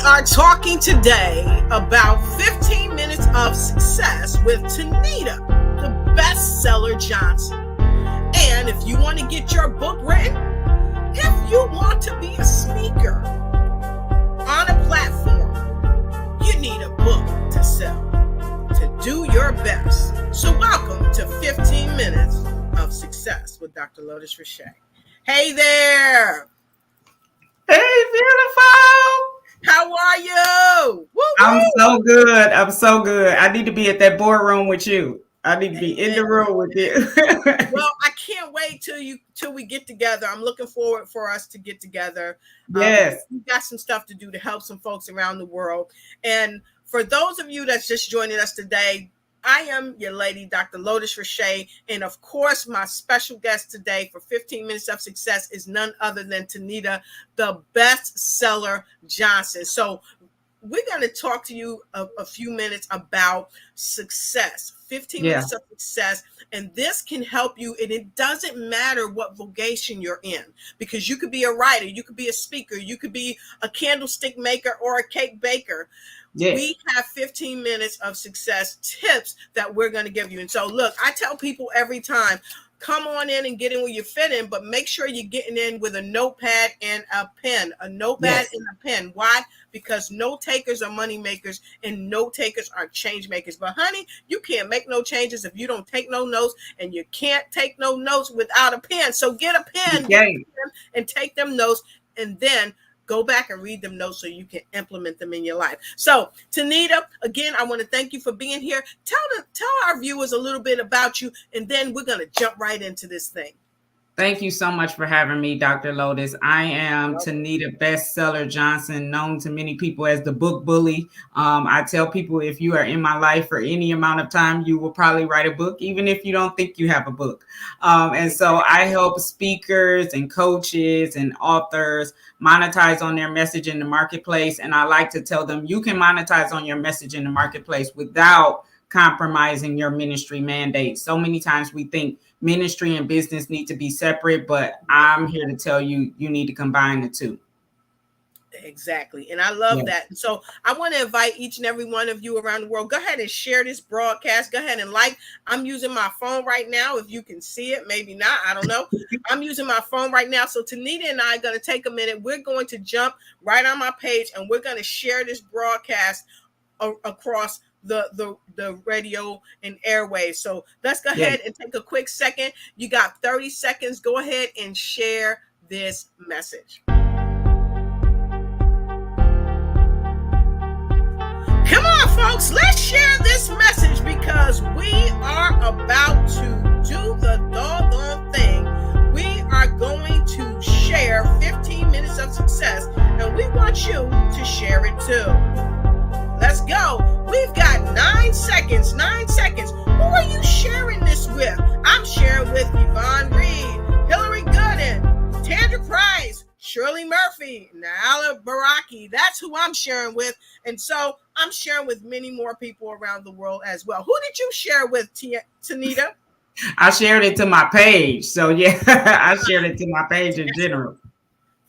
are talking today about 15 minutes of success with Tenita, the Bestseller Johnson. And if you want to get your book written, if you want to be a speaker on a platform, you need a book to sell, to do your best. So welcome to 15 Minutes of Success with Dr. Lotus Richey. Hey there. Hey, beautiful. How are you? Woo-hoo. I'm so good. I need to be at that boardroom with you. I need to be in the room with you. Well, I can't wait till we get together. I'm looking forward for us to get together. Yes. We've got some stuff to do to help some folks around the world. And for those of you that's just joining us today, I am your lady, Dr. Lotus Richey. And of course, my special guest today for 15 Minutes of Success is none other than Tenita, the Bestseller Johnson. So we're going to talk to you a few minutes about success, 15 minutes of success. And this can help you. And it doesn't matter what vocation you're in, because you could be a writer, you could be a speaker, you could be a candlestick maker or a cake baker. Yes. We have 15 minutes of success tips that we're going to give you. And so, look, I tell people every time, come on in and get in where you fit in, but make sure you're getting in with a notepad and a pen, and a pen. Why? Because note takers are money makers and note takers are change makers. But honey, you can't make no changes if you don't take no notes, and you can't take no notes without a pen. So get a pen, and take them notes, and then go back and read them notes so you can implement them in your life. So, Tenita, again, I want to thank you for being here. Tell our viewers a little bit about you, and then we're going to jump right into this thing. Thank you so much for having me, Dr. Lotus. I am Tenita Bestseller Johnson, known to many people as the book bully. I tell people, if you are in my life for any amount of time, you will probably write a book, even if you don't think you have a book. And so I help speakers and coaches and authors monetize on their message in the marketplace. And I like to tell them you can monetize on your message in the marketplace without compromising your ministry mandate. So many times we think ministry and business need to be separate, but I'm here to tell you, you need to combine the two. Exactly. And I love that. So I want to invite each and every one of you around the world. Go ahead and share this broadcast. Go ahead and like. I'm using my phone right now. If you can see it, maybe not. I don't know. I'm using my phone right now. So Tenita and I are going to take a minute. We're going to jump right on my page, and we're going to share this broadcast across the radio and airwaves. So let's go ahead and take a quick second. You got 30 seconds. Go ahead and share this message. Come on, folks, let's share this message, because we are about to do the doggone thing. We are going to share 15 minutes of success, and we want you to share it too. Let's go. We've got 9 seconds. 9 seconds. Who are you sharing this with? I'm sharing with Yvonne Reed, Hillary Gooden, Tandra Price, Shirley Murphy, Nala Baraki. That's who I'm sharing with. And so I'm sharing with many more people around the world as well. Who did you share with, Tenita? I shared it to my page. So I shared it to my page in general.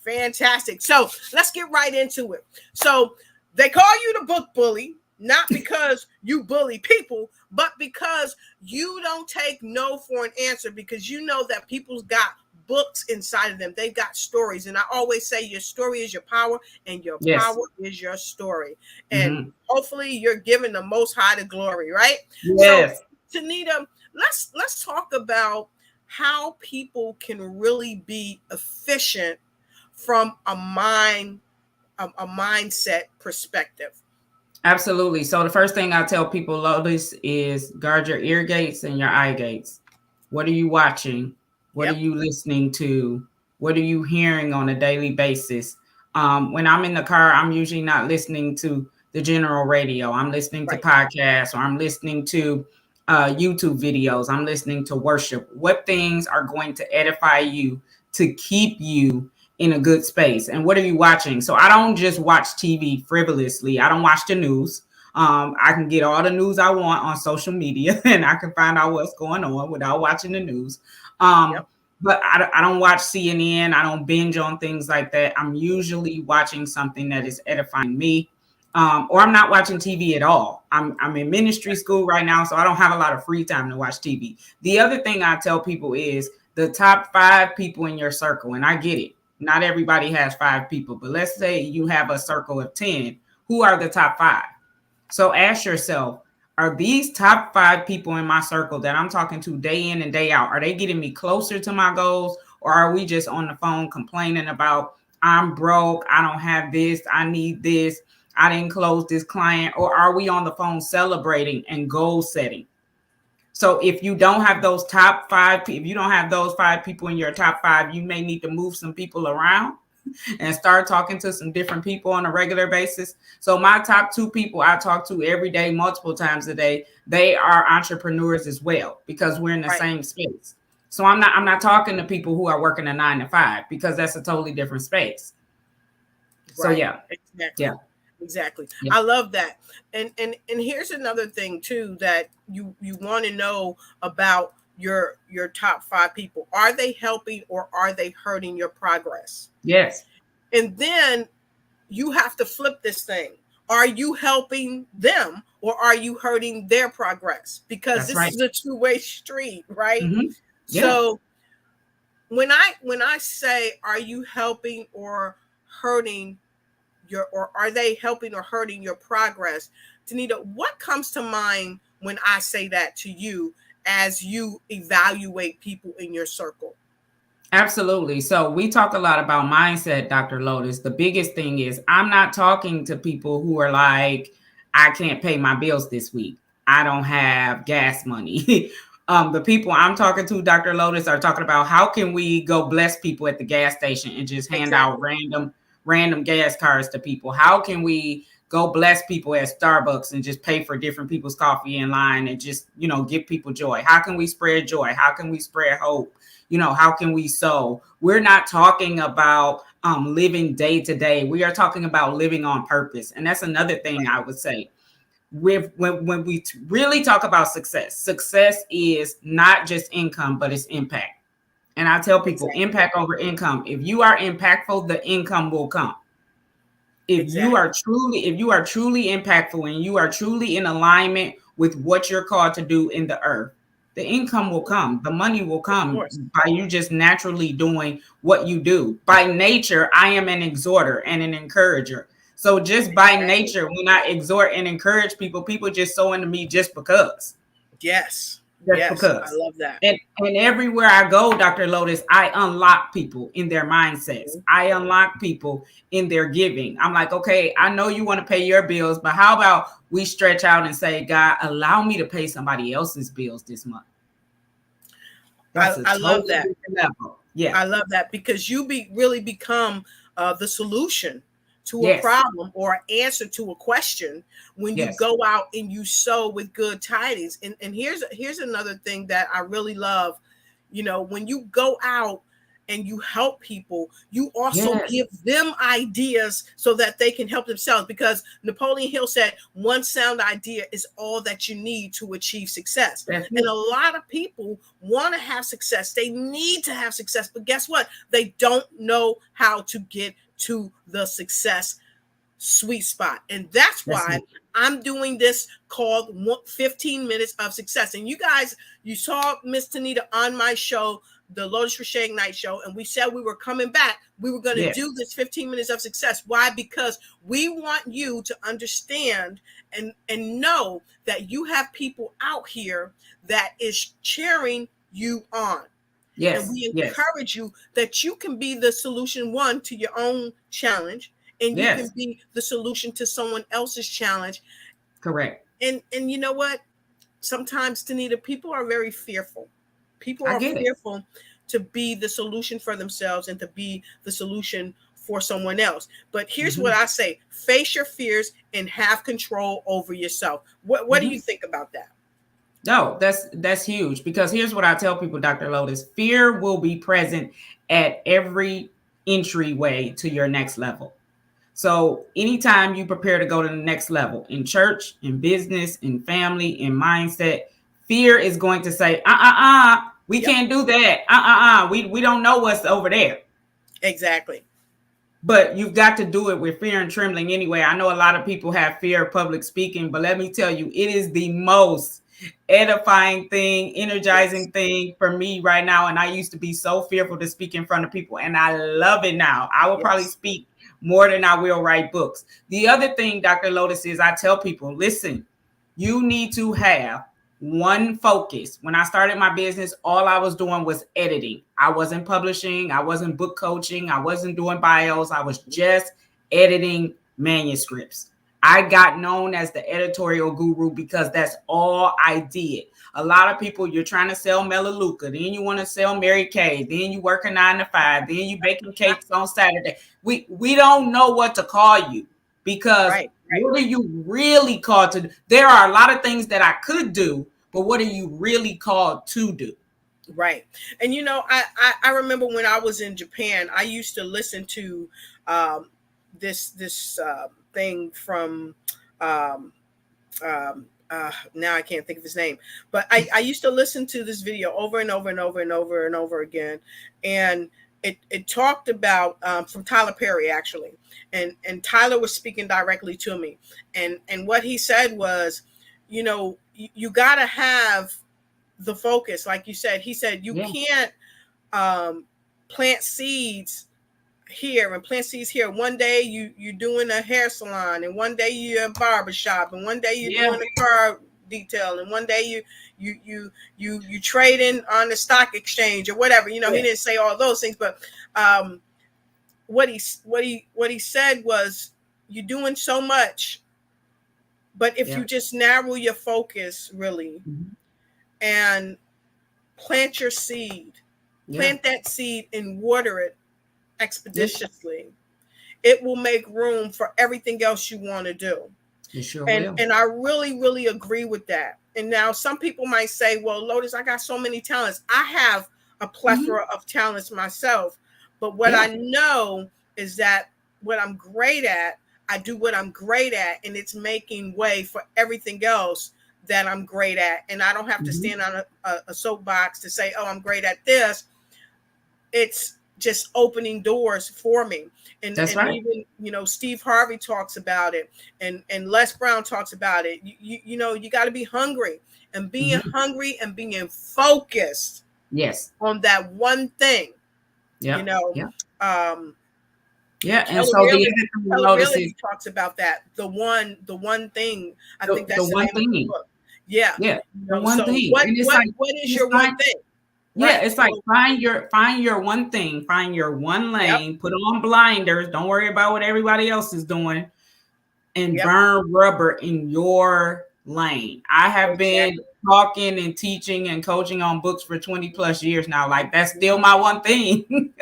Fantastic. So let's get right into it. So they call you the book bully, not because you bully people, but because you don't take no for an answer, because you know that people's got books inside of them. They've got stories. And I always say your story is your power, and your power is your story. And hopefully you're giving the Most High the glory, right? Yes. So, Tenita, let's talk about how people can really be efficient from a mindset perspective. Absolutely. So the first thing I tell people, Lotus, is guard your ear gates and your eye gates. What are you watching? What are you listening to? What are you hearing on a daily basis? When I'm in the car, I'm usually not listening to the general radio. I'm listening to podcasts, or I'm listening to YouTube videos. I'm listening to worship. What things are going to edify you to keep you in a good space? And what are you watching? So I don't just watch TV frivolously. I don't watch the news. I can get all the news I want on social media, and I can find out what's going on without watching the news. but I don't watch CNN. I don't binge on things like that. I'm usually watching something that is edifying me. Or I'm not watching TV at all. I'm in ministry school right now, so I don't have a lot of free time to watch TV. The other thing I tell people is the top 5 people in your circle, and I get it. Not everybody has 5 people, but let's say you have a circle of 10. Who are the top 5? So ask yourself, are these top 5 people in my circle that I'm talking to day in and day out, are they getting me closer to my goals? Or are we just on the phone complaining about, I'm broke, I don't have this, I need this, I didn't close this client? Or are we on the phone celebrating and goal setting? So if you don't have those top 5, if you don't have those 5 people in your top 5, you may need to move some people around and start talking to some different people on a regular basis. So my top 2 people I talk to every day, multiple times a day, they are entrepreneurs as well, because we're in the same space. So I'm not talking to people who are working a 9 to 5, because that's a totally different space. So yeah. Exactly. Yeah. Exactly. Yeah. I love that. And here's another thing too that you want to know about your top 5 people. Are they helping or are they hurting your progress? Yes. And then you have to flip this thing. Are you helping them or are you hurting their progress? Because this is a two-way street, right? Mm-hmm. Yeah. So when I say, are you helping or hurting or are they helping or hurting your progress? Tenita, what comes to mind when I say that to you as you evaluate people in your circle? Absolutely. So we talk a lot about mindset, Dr. Lotus. The biggest thing is I'm not talking to people who are like, I can't pay my bills this week. I don't have gas money. The people I'm talking to, Dr. Lotus, are talking about how can we go bless people at the gas station and just hand out random gas cards to people? How can we go bless people at Starbucks and just pay for different people's coffee in line and just, give people joy? How can we spread joy? How can we spread hope? How can we sow? We're not talking about living day to day. We are talking about living on purpose. And that's another thing I would say. When we really talk about success is not just income, but it's impact. And I tell people, impact over income. If you are impactful, the income will come. If you are truly impactful and you are truly in alignment with what you're called to do in the earth, the income will come. The money will come by you just naturally doing what you do. By nature, I am an exhorter and an encourager. So just by nature, when I exhort and encourage people, people just sow into me just because. Yes. Because. I love that. And everywhere I go, Dr. Lotus, I unlock people in their mindsets. Mm-hmm. I unlock people in their giving. I'm like, okay, I know you want to pay your bills, but how about we stretch out and say, God, allow me to pay somebody else's bills this month? I love that. Yeah, I love that, because you really become the solution to a problem or an answer to a question when you go out and you sow with good tidings. And here's another thing that I really love. When you go out and you help people, you also give them ideas so that they can help themselves, because Napoleon Hill said one sound idea is all that you need to achieve success. And a lot of people want to have success. They need to have success, but guess what? They don't know how to get to the success sweet spot. And that's why I'm doing this called 15 Minutes of Success. And you guys, you saw Miss Tenita on my show, the Lotus Rashay Ignite Show, and we said we were coming back. We were going to do this 15 Minutes of Success. Why? Because we want you to understand and know that you have people out here that is cheering you on. Yes. And we encourage you that you can be the solution, one, to your own challenge, and you can be the solution to someone else's challenge. Correct. And you know what? Sometimes, Tenita, people are very fearful. People are fearful to be the solution for themselves and to be the solution for someone else. But here's what I say: face your fears and have control over yourself. What do you think about that? No, that's huge, because here's what I tell people, Dr. Lotus: fear will be present at every entryway to your next level. So anytime you prepare to go to the next level in church, in business, in family, in mindset, fear is going to say, We Yep. can't do that. We don't know what's over there. Exactly. But you've got to do it with fear and trembling anyway. I know a lot of people have fear of public speaking, but let me tell you, it is the most edifying thing, Yes. energizing thing for me right now. And I used to be so fearful to speak in front of people, and I love it now. I will probably Yes. speak more than I will write books. The other thing, Dr. Lotus, is I tell people, listen, you need to have one focus. When I started my business, all I was doing was editing. I wasn't publishing, I wasn't book coaching, I wasn't doing bios, I was just editing manuscripts. I got known as the editorial guru because that's all I did. A lot of people, you're trying to sell Melaleuca, then you want to sell Mary Kay, then you work a 9 to 5, then you baking cakes on Saturday. We don't know what to call you, because Right. Right. what are you really called to do? There are a lot of things that I could do, but what are you really called to do? Right. And I remember when I was in Japan, I used to listen to um, this thing from um, now I can't think of his name, but I used to listen to this video over and over and over and over and over again, and it talked about from Tyler Perry actually, and Tyler was speaking directly to me, and what he said was, you got to have the focus, like you said. He said you Yeah. can't um, plant seeds here and plant seeds here. One day you're doing a hair salon, and one day you're a barber shop, and one day you're Yeah. doing a car detail, and one day you trading on the stock exchange or whatever. He Yeah. didn't say all those things, but um, what he said was, you're doing so much, but if Yeah. you just narrow your focus really Mhm. and plant your seed, Yeah. plant that seed and water it Yeah. expeditiously, it will make room for everything else you want to do. It sure And will. and I really, really agree with that. And now some people might say, well, Lotus, I got so many talents. I have a Mhm. plethora of talents myself. But what Yeah. I know is that what I'm great at, I do what I'm great at, and it's making way for everything else that I'm great at. And I don't have to Mhm. stand on a soapbox to say, oh, I'm great at this. It's just opening doors for me. That's And right. even Steve Harvey talks about it, and Les Brown talks about it. You got to be hungry, and being Mhm. hungry and being focused Yes. on that one thing. you Yeah. know Yeah. um Yeah. And Keller so the really other thing you Keller notice is really talks about that, the one thing. I think the that's the one name of the thing. book. Yeah. Yeah. The one So thing. what And it's what like, what is just your one find, thing? yeah, Right. it's like So find your one thing, find your one yep. lane, put on blinders, don't worry about what everybody else is doing, and Yep. burn rubber in your lane. I have been Exactly. talking and teaching and coaching on books for 20 plus years now. Like, that's still my one thing.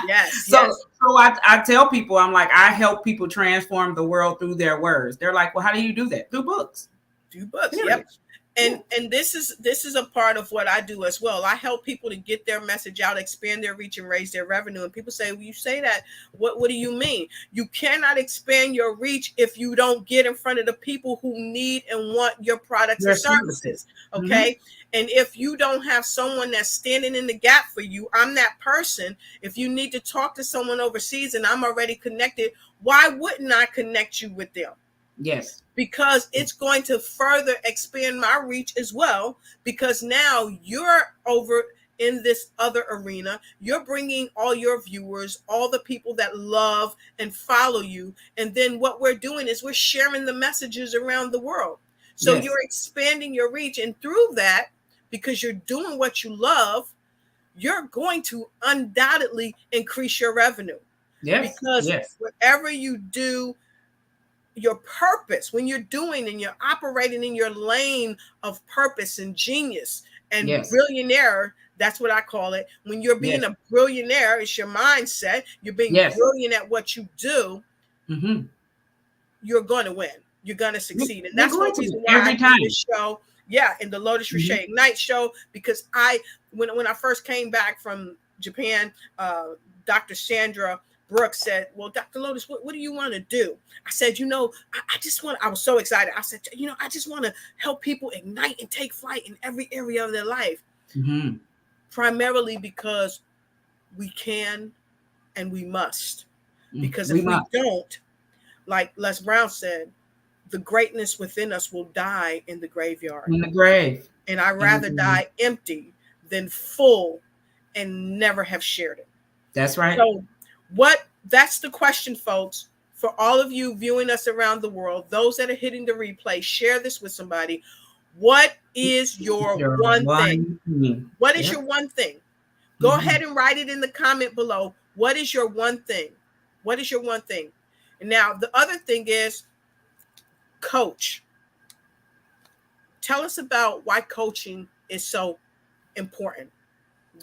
Yes. so Yes. so I tell people, I'm like, I help people transform the world through their words. They're like, well, how do you do that? Through books. Do books. Yep. Period. Yeah. And this is a part of what I do as well. I help people to get their message out, expand their reach, and raise their revenue. And people say, well, you say that, what do you mean? You cannot expand your reach if you don't get in front of the people who need and want your products and Their services. services. Hmm. Okay. And if you don't have someone that's standing in the gap for you, I'm that person. If you need to talk to someone overseas and I'm already connected, why wouldn't I connect you with them? Yes. Because it's going to further expand my reach as well, because now you're over in this other arena. You're bringing all your viewers, all the people that love and follow you, and then what we're doing is we're sharing the messages around the world. So Yes. you're expanding your reach, and through that, because you're doing what you love, you're going to undoubtedly increase your revenue, Yes. because Yes. whatever you do, your purpose, when you're doing and you're operating in your lane of purpose and genius and Yes. billionaire, that's what I call it. When you're being Yes. a billionaire, it's your mindset. You're being Yes. brilliant at what you do. Hmm. You're going to win. You're going to succeed. And You're that's going one to reason why I every do time. this show. Yeah, in the Lotus Hmm. Richey Ignite show, because when I first came back from Japan, Dr. Sandra Brooks said, well, Dr. Lotus, what do you want to do? I said, I just want, I was so excited. I said, I just want to help people ignite and take flight in every area of their life. Hmm. primarily because we can and we must. Because We if we must. don't, like Les Brown said, the greatness within us will die in the graveyard. In the grave. And I'd In the rather grave. die empty than full and never have shared it. That's right. So, that's the question, folks. For all of you viewing us around the world, those that are hitting the replay, share this with somebody. What is your Your one thing? one thing. What is Yep. your one thing? Go ahead and write it in the comment below. What is your one thing? What is your one thing? And now the other thing is coach. Tell us about why coaching is so important.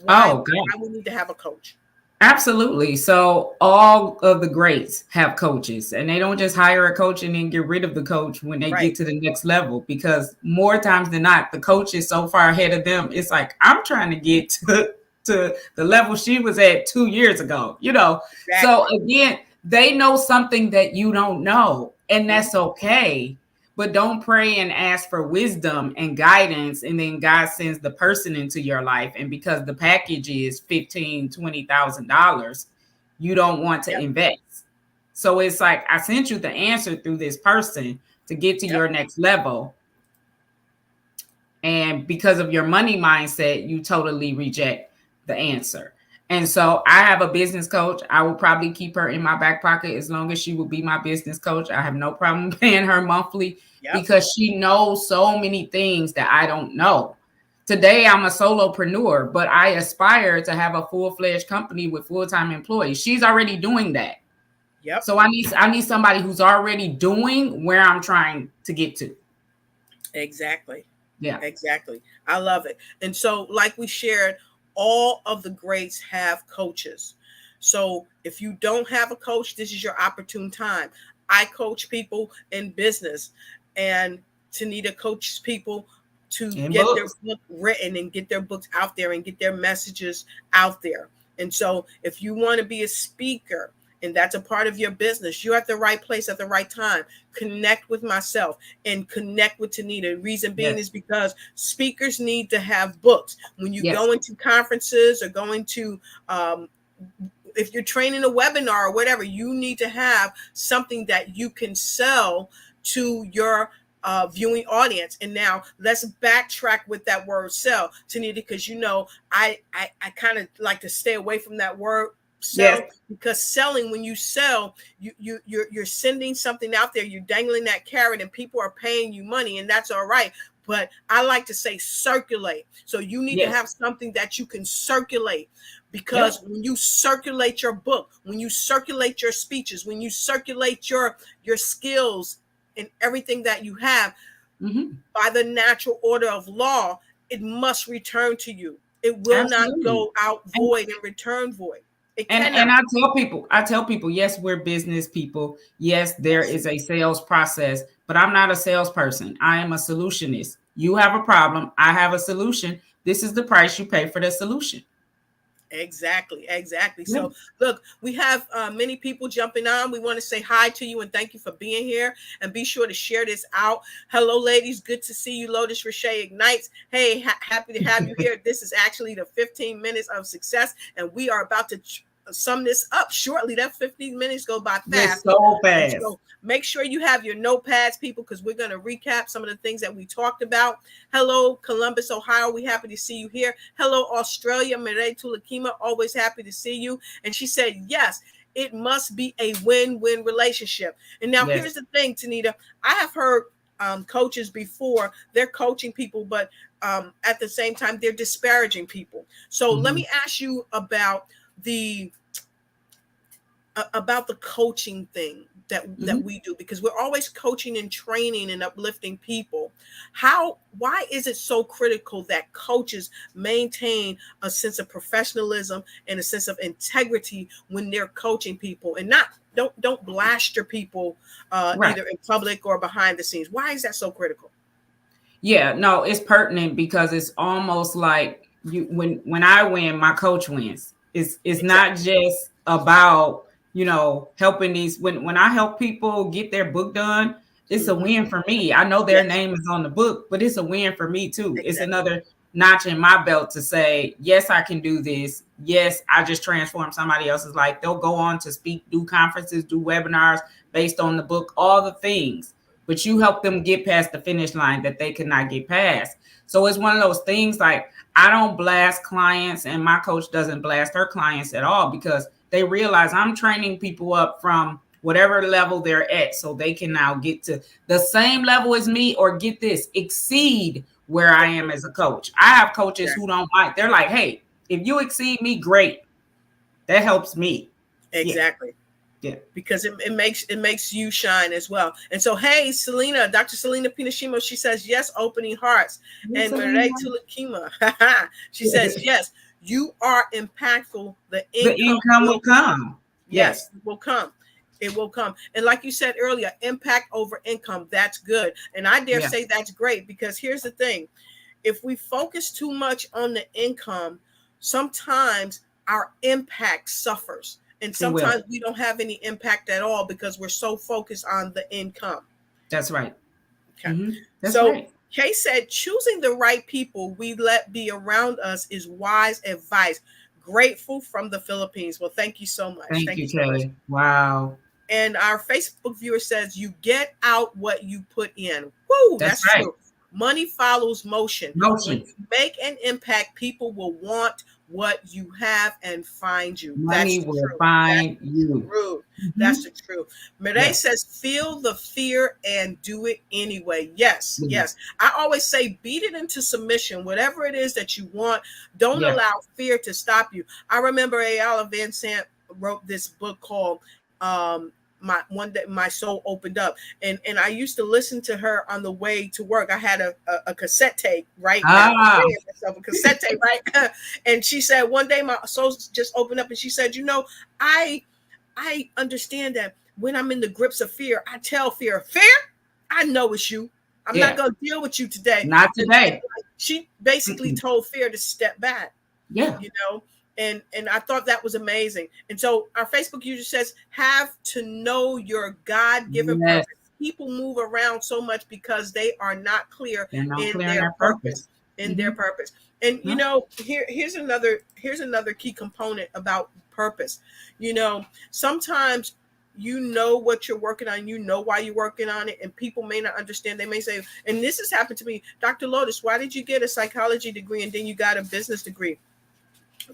Why, Oh, God. why we need to have a coach. Absolutely. So all of the greats have coaches, and they don't just hire a coach and then get rid of the coach when they Right. get to the next level, because more times than not, the coach is so far ahead of them. It's like, I'm trying to get to the level she was at 2 years ago, Exactly. So again, they know something that you don't know, and that's okay. But don't pray and ask for wisdom and guidance, and then God sends the person into your life. And because the package is $15,000-$20,000, you don't want to Yep. invest. So it's like, I sent you the answer through this person to get to Yep. your next level. And because of your money mindset, you totally reject the answer. And so I have a business coach. I will probably keep her in my back pocket as long as she will be my business coach. I have no problem paying her monthly because she knows so many things that I don't know. Today, I'm a solopreneur, but I aspire to have a full-fledged company with full-time employees. She's already doing that. Yep. So I need somebody who's already doing where I'm trying to get to. Exactly. Yeah. Exactly. I love it. And so, like we shared, all of the greats have coaches. So if you don't have a coach, this is your opportune time. I coach people in business, and Tenita coaches people to get their book written and get their books out there and get their messages out there. And so if you want to be a speaker, and that's a part of your business, you're at the right place at the right time. Connect with myself and connect with Tenita. Reason being is because speakers need to have books. When you go into conferences or going to, if you're training a webinar or whatever, you need to have something that you can sell to your viewing audience. And now let's backtrack with that word sell, Tenita, because I kind of like to stay away from that word sell, because selling, when you sell, you're sending something out there, you're dangling that carrot, and people are paying you money, and that's all right. But I like to say circulate. So you need to have something that you can circulate, because when you circulate your book, when you circulate your speeches, when you circulate your skills and everything that you have, by the natural order of law, it must return to you. It will not go out void and return void. And I tell people, yes, we're business people. Yes, there is a sales process, but I'm not a salesperson. I am a solutionist. You have a problem, I have a solution. This is the price you pay for the solution. Exactly. So look, we have many people jumping on. We want to say hi to you and thank you for being here, and be sure to share this out. Hello, ladies. Good to see you. Lotus Roche Ignites. Hey, happy to have you here. This is actually the 15 minutes of success, and we are about to sum this up shortly. That 15 minutes go by fast. So fast. So make sure you have your notepads, people, because we're going to recap some of the things that we talked about. Hello, Columbus, Ohio. We happy to see you here. Hello, Australia. Mireille Tulakima, always happy to see you. And she said, yes, it must be a win-win relationship. And now here's the thing, Tenita. I have heard coaches before, they're coaching people, but at the same time, they're disparaging people. So let me ask you about the coaching thing that we do, because we're always coaching and training and uplifting people. Why is it so critical that coaches maintain a sense of professionalism and a sense of integrity when they're coaching people, and don't blast your people either in public or behind the scenes? Why is that so critical? Yeah, no, it's pertinent because it's almost like when I win, my coach wins. It's not just about helping these. When I help people get their book done, it's a win for me. I know their name is on the book, but it's a win for me too. It's another notch in my belt to say, yes, I can do this. Yes, I just transformed somebody else's life. They'll go on to speak, do conferences, do webinars based on the book, all the things. But you help them get past the finish line that they could not get past. So it's one of those things like I don't blast clients, and my coach doesn't blast her clients at all, because they realize I'm training people up from whatever level they're at so they can now get to the same level as me, or get this, exceed where I am as a coach. I have coaches who don't mind. They're like, hey, if you exceed me, great. That helps me. Exactly. Yeah. Because it makes you shine as well. And so, hey, Selena, Dr. Selena Pinashimo, she says, yes, opening hearts. Yes, and Mireille Tulakima, she says, yes, you are impactful. The income will come. Yes, it will come. It will come. And like you said earlier, impact over income, that's good. And I dare say that's great, because here's the thing. If we focus too much on the income, sometimes our impact suffers. And sometimes we don't have any impact at all because we're so focused on the income. That's right. Okay. Mm-hmm. That's right. Kay said, choosing the right people we let be around us is wise advice. Grateful from the Philippines. Well, thank you so much. Thank you, Kay. Wow. And our Facebook viewer says, you get out what you put in. Woo, that's right. True. Money follows motion. When you make an impact, people will want what you have and find you. Money will find you. True. Mm-hmm. That's the truth. Mireille says, feel the fear and do it anyway. Yes, yes. I always say, beat it into submission. Whatever it is that you want, don't allow fear to stop you. I remember Ayala Van Sant wrote this book called One Day My Soul Opened Up, and I used to listen to her on the way to work. I had a cassette tape, right? A cassette tape, right? And she said, one day my soul just opened up, and she said, I understand that when I'm in the grips of fear, I tell fear, I know it's you. I'm not going to deal with you today. Not today. She basically told fear to step back. Yeah. And I thought that was amazing. And so our Facebook user says, have to know your God-given purpose. People move around so much because they are not clear in their purpose. Their purpose. And here's another key component about purpose. Sometimes what you're working on, why you're working on it, and people may not understand. They may say, and this has happened to me, Dr. Lotus, why did you get a psychology degree and then you got a business degree?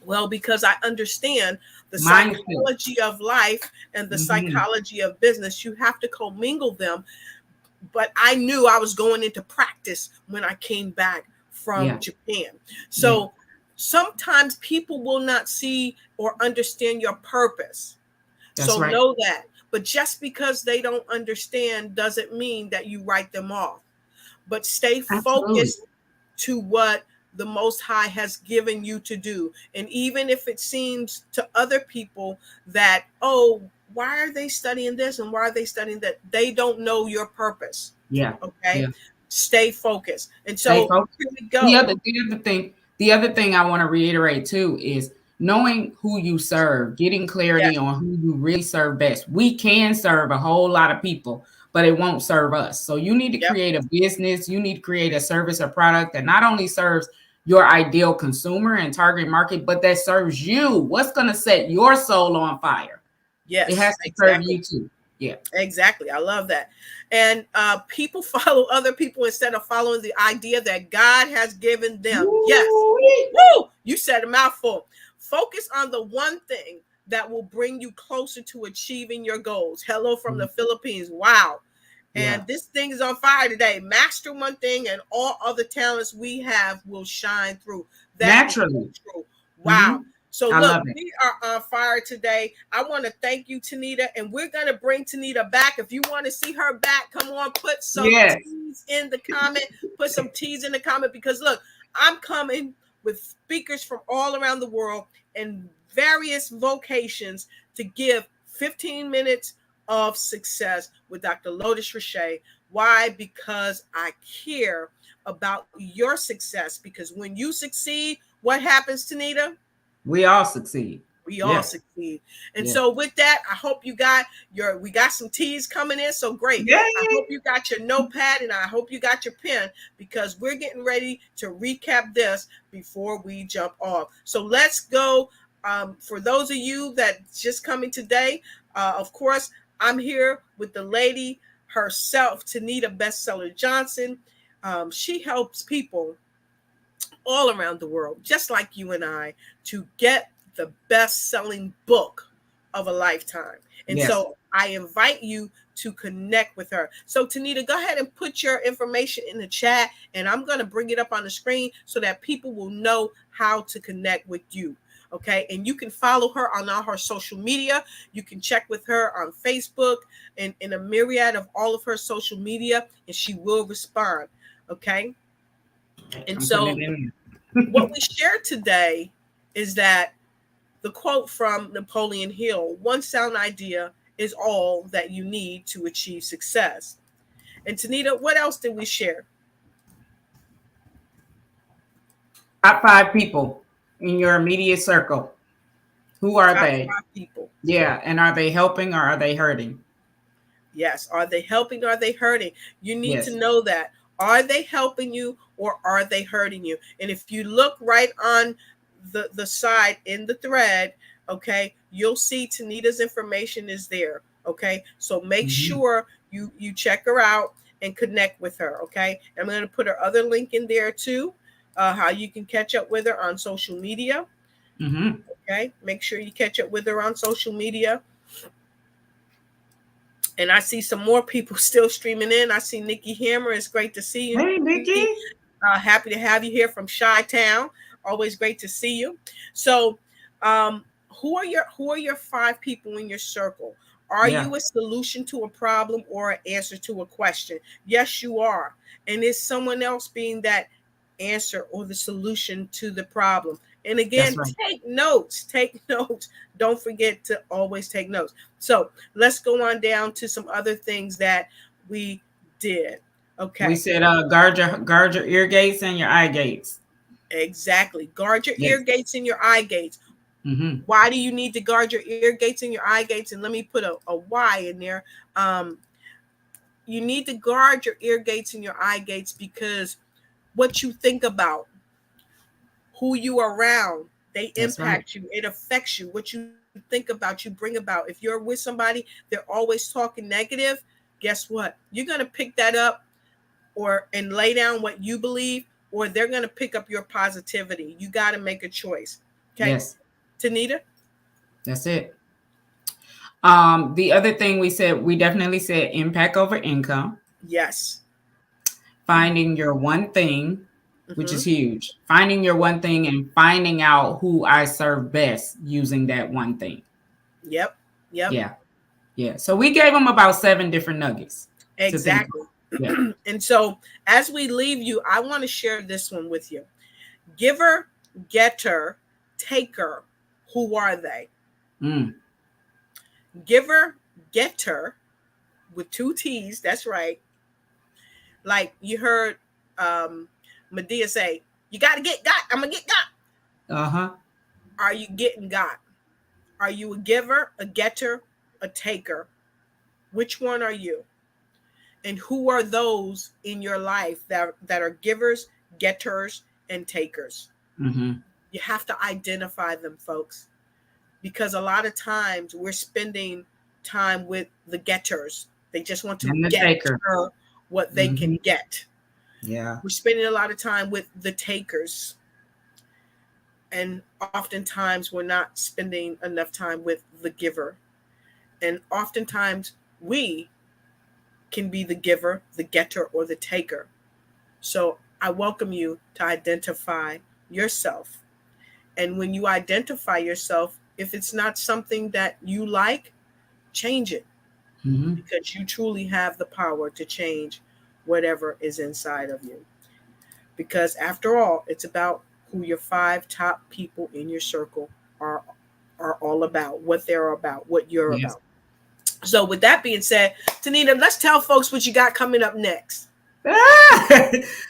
Well, because I understand the psychology of life and the psychology of business. You have to commingle them. But I knew I was going into practice when I came back from Japan. So sometimes people will not see or understand your purpose. That's right. Know that. But just because they don't understand doesn't mean that you write them off. But stay focused to what the Most High has given you to do. And even if it seems to other people that, why are they studying this and why are they studying that? They don't know your purpose. Yeah. Okay. Yeah. Stay focused. And so here we go. The other thing I want to reiterate too is knowing who you serve, getting clarity on who you really serve best. We can serve a whole lot of people, but it won't serve us. So you need to create a business. You need to create a service or product that not only serves your ideal consumer and target market, but that serves you. What's going to set your soul on fire? Yes, it has to serve you too. Yeah, exactly. I love that. And people follow other people instead of following the idea that God has given them. Woo! Yes. Woo! You said a mouthful. Focus on the one thing that will bring you closer to achieving your goals. Hello from the Philippines. Wow. And this thing is on fire today. Master one thing and all other talents we have will shine through. That naturally. True. Wow. So look, we are on fire today. I want to thank you, Tenita, and we're going to bring Tenita back. If you want to see her back, come on, put some T's in the comment. Put some T's in the comment, because look, I'm coming with speakers from all around the world and various vocations to give 15 minutes of success with Dr. Lotus Richey. Why? Because I care about your success. Because when you succeed, what happens, Tenita? We all succeed. We all succeed. And so with that, I hope you got we got some teas coming in. So great. Yay. I hope you got your notepad and I hope you got your pen because we're getting ready to recap this before we jump off. So let's go. For those of you that just coming today, of course, I'm here with the lady herself, Tenita Bestseller Johnson. She helps people all around the world, just like you and I, to get the best-selling book of a lifetime. And so I invite you to connect with her. So Tenita, go ahead and put your information in the chat, and I'm going to bring it up on the screen so that people will know how to connect with you. Okay, and you can follow her on all her social media. You can check with her on Facebook and in a myriad of all of her social media, and she will respond. Okay, and so what we shared today is that the quote from Napoleon Hill, one sound idea is all that you need to achieve success. And Tenita, what else did we share? Top 5 people in your immediate circle. Who are they? Top 5 people. Yeah. And are they helping or are they hurting? Yes. Are they helping or are they hurting? You need to know that. Are they helping you or are they hurting you? And if you look right on the side in the thread, okay, you'll see Tenita's information is there. Okay. So make sure you check her out and connect with her. Okay. I'm going to put her other link in there too, how you can catch up with her on social media. Okay. Make sure you catch up with her on social media. And I see some more people still streaming in. I see Nikki Hammer. It's great to see you. Hey, Nikki. Happy to have you here from Chi-Town. Always great to see you. So, who are your 5 people in your circle? Are you a solution to a problem or an answer to a question? Yes, you are. And is someone else being that answer or the solution to the problem? And again, take notes. Take notes. Don't forget to always take notes. So let's go on down to some other things that we did. Okay. We said guard your ear gates and your eye gates. Exactly. Guard your ear gates and your eye gates. Why do you need to guard your ear gates and your eye gates? And let me put a why in there. You need to guard your ear gates and your eye gates because what you think about, who you are around, they impact you. It affects you. What you think about, you bring about. If you're with somebody, they're always talking negative. Guess what? You're going to pick that up and lay down what you believe, or they're going to pick up your positivity. You got to make a choice. Okay. Yes. Tenita? That's it. The other thing we definitely said impact over income. Yes. Finding your one thing, which is huge. Finding your one thing and finding out who I serve best using that one thing. Yep. Yeah. So we gave them about 7 different nuggets. Exactly. Yeah. And so as we leave you, I want to share this one with you. Giver, getter, taker. Who are they? Giver, getter, with 2 T's. That's right. Like you heard Medea say, you got to get got. I'm going to get got. Are you getting got? Are you a giver, a getter, a taker? Which one are you? And who are those in your life that are givers, getters, and takers? You have to identify them, folks, because a lot of times we're spending time with the getters. They just want to get what they can get. Yeah. We're spending a lot of time with the takers. And oftentimes we're not spending enough time with the giver. And oftentimes we can be the giver, the getter, or the taker. So I welcome you to identify yourself. And when you identify yourself, if it's not something that you like, change it. Because you truly have the power to change whatever is inside of you. Because after all, it's about who your 5 top people in your circle are all about, what they're about, what you're about. So with that being said, Tenita, let's tell folks what you got coming up next.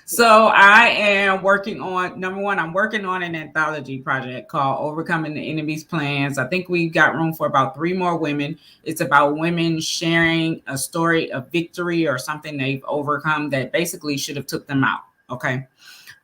So I am working on, number one, I'm working on an anthology project called Overcoming the Enemy's Plans. I think we've got room for about 3 more women. It's about women sharing a story of victory or something they've overcome that basically should have took them out. Okay.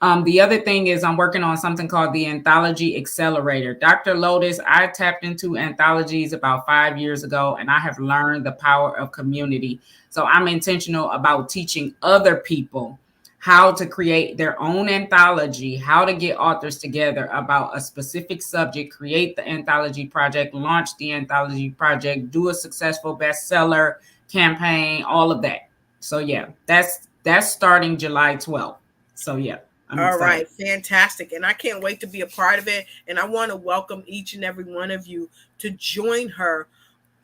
The other thing is I'm working on something called the Anthology Accelerator. Dr. Lotus, I tapped into anthologies about 5 years ago, and I have learned the power of community. So I'm intentional about teaching other people how to create their own anthology, how to get authors together about a specific subject, create the anthology project, launch the anthology project, do a successful bestseller campaign, all of that. So yeah, that's starting July 12th. So yeah. All right, fantastic. And I can't wait to be a part of it. And I want to welcome each and every one of you to join her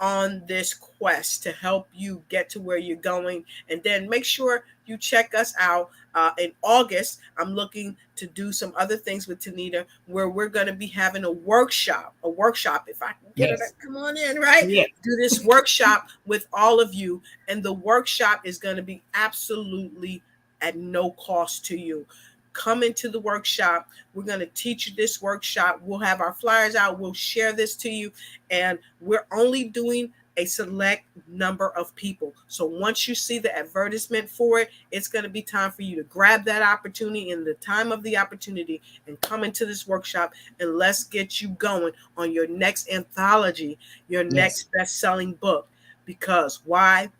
on this quest to help you get to where you're going. And then make sure you check us out in August. I'm looking to do some other things with Tenita where we're going to be having a workshop, if I can get it, come on in, right? Yes. Do this workshop with all of you. And the workshop is going to be absolutely at no cost to you. Come into the workshop. We're going to teach you this workshop. We'll have our flyers out. We'll share this to you. And we're only doing a select number of people. So once you see the advertisement for it, it's going to be time for you to grab that opportunity in the time of the opportunity and come into this workshop, and let's get you going on your next anthology, your next best-selling book. Because why?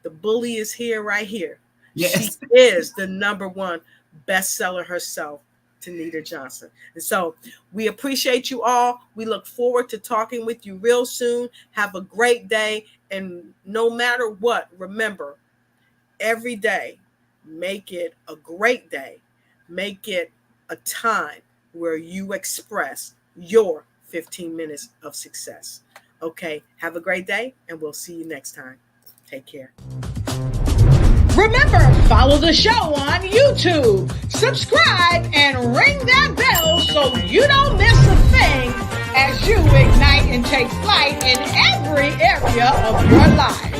The bully is here, right here. Yes. She is the number one bestseller herself, Tenita Johnson. And so we appreciate you all. We look forward to talking with you real soon. Have a great day. And no matter what, remember, every day, make it a great day. Make it a time where you express your 15 minutes of success. Okay, have a great day, and we'll see you next time. Take care. Remember, follow the show on YouTube, subscribe, and ring that bell so you don't miss a thing as you ignite and take flight in every area of your life.